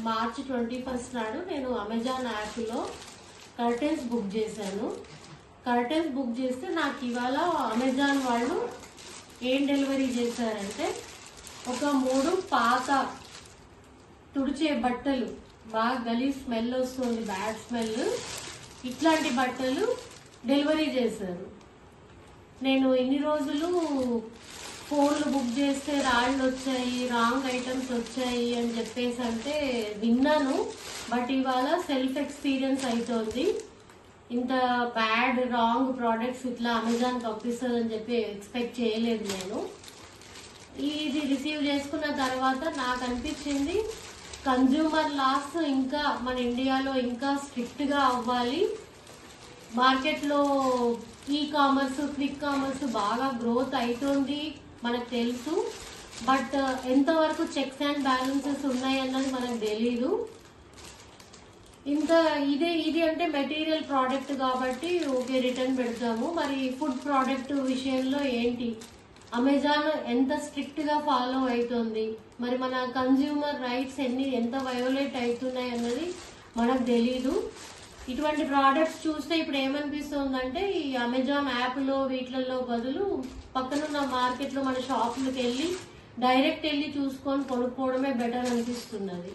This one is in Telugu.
మార్చి 21 నాడు నేను అమెజాన్ యాప్లో కర్టెన్స్ బుక్ చేశాను. కర్టెన్స్ బుక్ చేస్తే నాకు ఇవాళ అమెజాన్ వాళ్ళు ఏం డెలివరీ చేశారంటే ఒక 3 పాత తుడిచే బట్టలు, బాగా గలీజ్ స్మెల్ వస్తుంది, బ్యాడ్ స్మెల్, ఇట్లాంటి బట్టలు డెలివరీ చేశారు. నేను ఇన్ని రోజులు ఫోన్లు బుక్ చేస్తే రాళ్ళు వచ్చాయి, రాంగ్ ఐటమ్స్ వచ్చాయి అని చెప్పేసి అంటే విన్నాను. బట్ ఇవాళ సెల్ఫ్ ఎక్స్పీరియన్స్ అవుతుంది. ఇంత బ్యాడ్ రాంగ్ ప్రోడక్ట్స్ ఇట్లా అమెజాన్ పంపిస్తుంది అని చెప్పి ఎక్స్పెక్ట్ చేయలేదు నేను. ఇది రిసీవ్ చేసుకున్న తర్వాత నాకు అనిపించింది కన్జ్యూమర్ లాస్ ఇంకా మన ఇండియాలో ఇంకా స్ట్రిక్ట్గా అవ్వాలి. మార్కెట్లో ఈ కామర్స్, క్విక్ కామర్స్ బాగా గ్రోత్ అవుతుంది మనకు తెలుసు. బట్ ఎంతవరకు చెక్స్ అండ్ బ్యాలెన్సెస్ ఉన్నాయి అన్నది మనకు తెలీదు. ఇది అంటే మెటీరియల్ ప్రోడక్ట్ కాబట్టి ఓకే రిటర్న్ పెడతాము. మరి ఫుడ్ ప్రోడక్ట్ విషయంలో ఏంటి, అమెజాన్ ఎంత స్ట్రిక్ట్ గా ఫాలో అవుతుంది, మరి మన కన్జ్యూమర్ రైట్స్ ఎంత వయోలేట్ అవుతున్నాయి అన్నది మనకు తెలీదు. ఇటువంటి ప్రోడక్ట్స్ చూస్తే ఇప్పుడు ఏమనిపిస్తుందంటే ఈ అమెజాన్ యాప్లో వీటిలలో బదులు పక్కనున్న మార్కెట్లో మన షాపులకు వెళ్ళి డైరెక్ట్ వెళ్ళి చూసుకొని కొనుక్కోవడమే బెటర్ అనిపిస్తున్నది.